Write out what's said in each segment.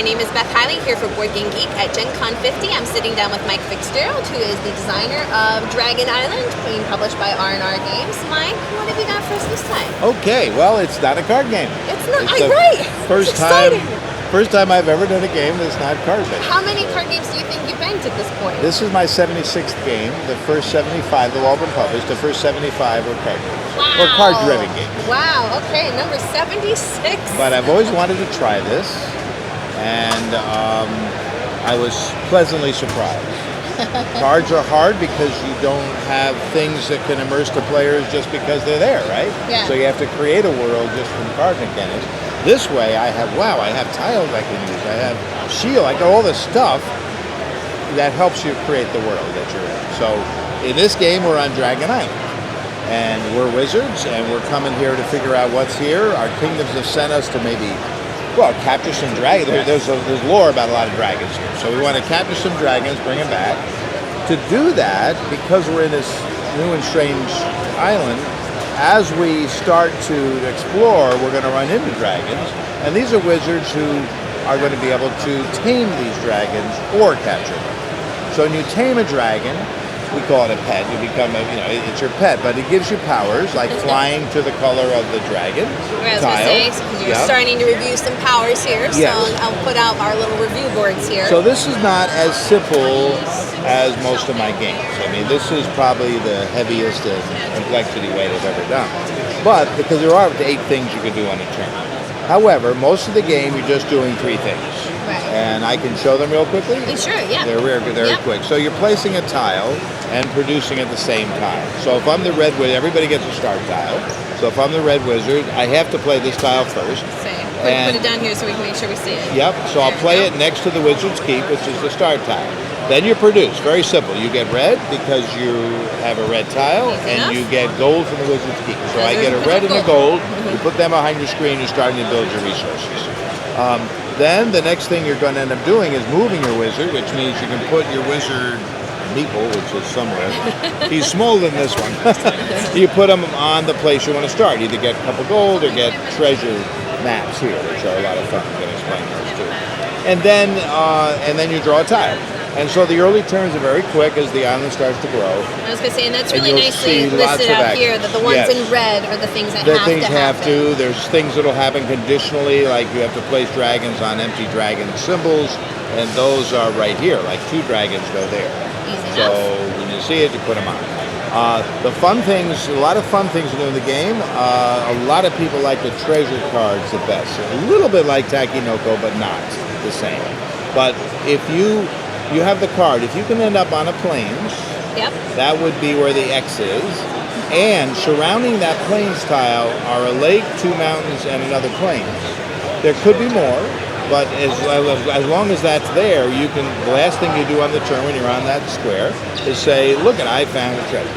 My name is Beth Hiley here for Board Game Geek at Gen Con 50. I'm sitting down with Mike Fitzgerald, who is the designer of Dragon Island, being published by R&R Games. Mike, what have you got for us this time? Okay, well, it's not a card game. It's not, right. First time I've ever done a game that's not card-based. How many card games do you think you've banked at this point? This is my 76th game. The first 75, they've all been published. The first 75 were card games. Wow. Or card-driven games. Wow, okay, number 76. But I've always wanted to try this, and I was pleasantly surprised. Cards are hard because you don't have things that can immerse the players just because they're there, right? Yeah. So you have to create a world just from card mechanics. This way, I have tiles I can use. I have shield. I got all this stuff that helps you create the world that you're in. So in this game, we're on Dragon Island, and we're wizards, and we're coming here to figure out what's here. Our kingdoms have sent us to capture some dragons. There's lore about a lot of dragons here. So we want to capture some dragons, bring them back. To do that, because we're in this new and strange island, as we start to explore, we're going to run into dragons. And these are wizards who are going to be able to tame these dragons or capture them. So when you tame a dragon, we call it a pet. You become it's your pet, but it gives you powers like flying to the color of the dragon. I was going to say, because you're starting to review some powers here, so I'll put out our little review boards here. So this is not as simple as most of my games. I mean, this is probably the heaviest and complexity way they've ever done. But because there are up to 8 things you can do on a turn. However, most of the game you're just doing 3 things. Right. And I can show them real quickly? Sure, yeah. They're quick. So you're placing a tile and producing at the same time. So if I'm the red wizard, everybody gets a start tile. So if I'm the red wizard, I have to play this tile first. Same. Put it down here so we can make sure we see it. Yep. So I'll play it next to the wizard's keep, which is the start tile. Then you produce. Very simple. You get red because you have a red tile, and you get gold from the wizard's keep. So I get a red and a gold. You put them behind your screen. You're starting to build your resources. Then the next thing you're going to end up doing is moving your wizard, which means you can put your wizard meeple, which is somewhere. He's smaller than this one. You put him on the place you want to start. Either get a couple gold or get treasure maps here, which are a lot of fun. I'm going to explain those too. And then you draw a tile. And so the early turns are very quick as the island starts to grow. I was going to say, and that's really nicely listed out here, that the ones in red are the things that have to happen. There's things that will happen conditionally, like you have to place dragons on empty dragon symbols, and those are right here, like 2 dragons go there. So when you see it, you put them on. The fun things, a lot of fun things to do in the game. A lot of people like the treasure cards the best. A little bit like Takenoko, but not the same. But if you have the card. If you can end up on a plains, that would be where the X is. And surrounding that plains tile are a lake, 2 mountains, and another plains. There could be more, but as long as that's there, you can. The last thing you do on the turn when you're on that square is say, "Look, I found a treasure,"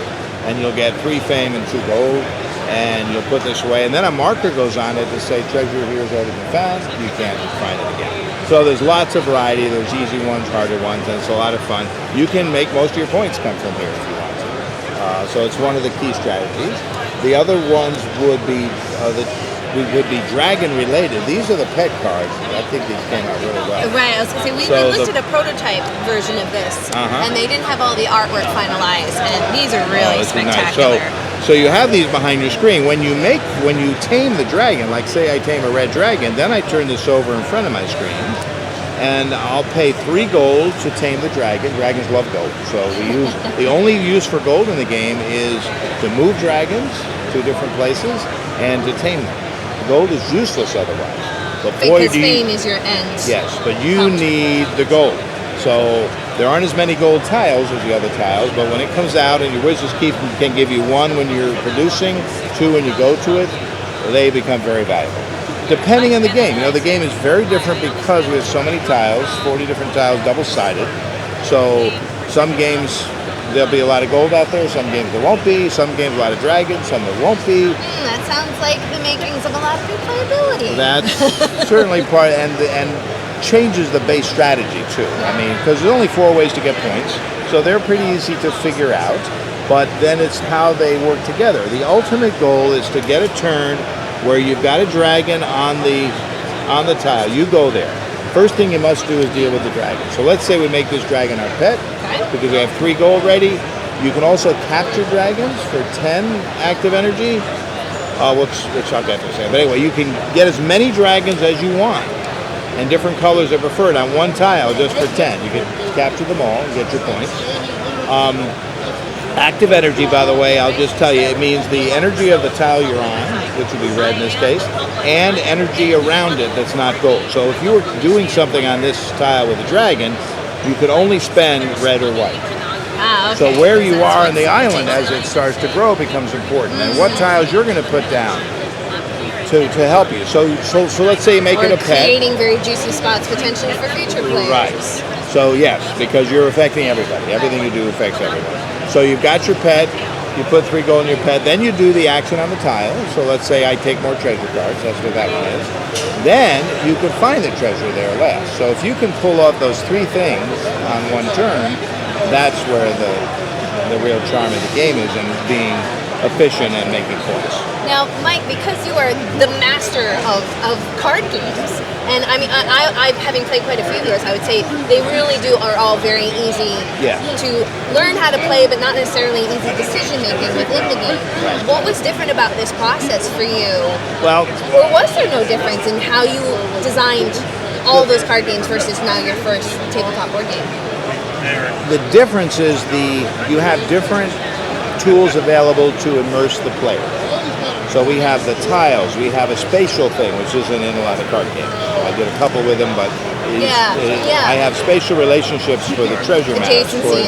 and you'll get 3 fame and 2 gold, and you'll put this away. And then a marker goes on it to say, "Treasure here has already been found. You can't find it again." So there's lots of variety. There's easy ones, harder ones, and it's a lot of fun. You can make most of your points come from here if you want to. So it's one of the key strategies. The other ones would be dragon related. These are the pet cards. I think these came out really well. Right. I was going to say, we looked at a prototype version of this, and they didn't have all the artwork finalized, and these are really spectacular. Nice. So you have these behind your screen. When you tame the dragon, like say I tame a red dragon, then I turn this over in front of my screen, and I'll pay 3 gold to tame the dragon. Dragons love gold, so the only use for gold in the game is to move dragons to different places and to tame them. Gold is useless otherwise. But because fame is your end. Yes, but you need the gold. So there aren't as many gold tiles as the other tiles, but when it comes out and your wizard's keep can give you 1 when you're producing, 2 when you go to it, they become very valuable. Depending on the game. The game is very different because we have so many tiles, 40 different tiles, double-sided. So some games there'll be a lot of gold out there, some games there won't be, some games a lot of dragons, some there won't be. That sounds like the makings of a lot of replayability. That's certainly part, and changes the base strategy too. I mean, because there's only 4 ways to get points, so they're pretty easy to figure out, but then it's how they work together. The ultimate goal is to get a turn where you've got a dragon on the tile. You go there. first thing you must do is deal with the dragon. So let's say we make this dragon our pet, because we have 3 gold ready. You can also capture dragons for 10 active energy, which I'll get to say. But anyway, you can get as many dragons as you want, and different colors are preferred on one tile just for 10. You can capture them all and get your points. Active energy, by the way, I'll just tell you, it means the energy of the tile you're on, which would be red in this case, and energy around it that's not gold. So if you were doing something on this tile with a dragon, you could only spend red or white. Okay. So where you are on the island as it starts to grow becomes important, and what tiles you're going to put down to help you. So let's say you make it a pet. Creating very juicy spots potentially for future players. Right. So yes, because you're affecting everybody. Everything you do affects everybody. So you've got your pet, you put 3 gold in your pet, then you do the action on the tile. So let's say I take more treasure cards, that's what that one is. Then you can find the treasure there last. So if you can pull off those 3 things on one turn, that's where the real charm of the game is, in being efficient and making points. Now, Mike, because you are the master of card games, and I mean, I having played quite a few of yours, I would say they really are all very easy to learn how to play, but not necessarily easy decision making within the game. What was different about this process for you? Well, or was there no difference in how you designed all those card games versus now your first tabletop board game? The difference is you have different tools available to immerse the player. So we have the tiles, we have a spatial thing, which isn't in a lot of card games. I did a couple with them, but I have spatial relationships for the treasure maps, for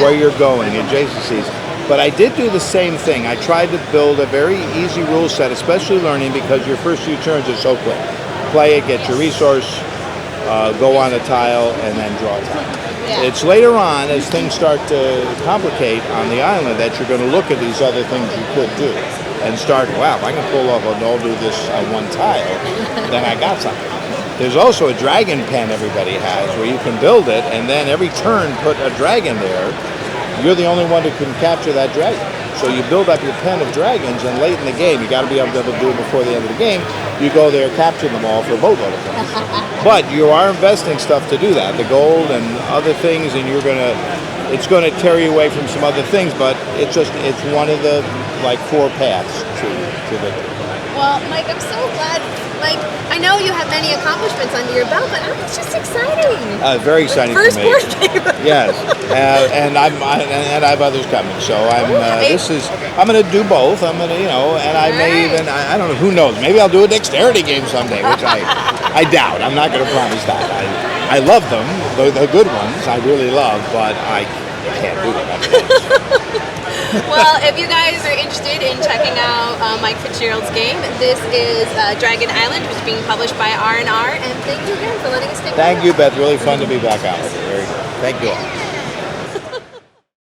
where you're going, adjacencies. But I did do the same thing. I tried to build a very easy rule set, especially learning, because your first few turns are so quick. Play it, get your resource, go on a tile, and then draw a tile. It's later on, as things start to complicate on the island, that you're going to look at these other things you could do and start, wow, if I can pull off and all do this on one tile, then I got something. There's also a dragon pen everybody has, where you can build it, and then every turn put a dragon there. You're the only one who can capture that dragon. So you build up your pen of dragons, and late in the game, you got to be able to do it before the end of the game. You go there, capture them all for a boatload of points. But you are investing stuff to do that, the gold and other things, and it's going to tear you away from some other things. But it's one of the 4 paths to victory. Well, Mike, I'm so glad. Like, I know you have many accomplishments under your belt, but it's just exciting. Very exciting First for me. board game. Yes, and I have others coming. So I'm going to do both. I'm going to, and I may even, I don't know, who knows? Maybe I'll do a dexterity game someday, which I doubt. I'm not going to promise that. I love them, the good ones. I really love, but I can't do it. Well, if you guys are interested in checking out Mike Fitzgerald's game, this is Dragon Island, which is being published by R&R. And thank you again for letting us take Thank you, Beth. Really fun to be back out with you. Very good. Thank you all.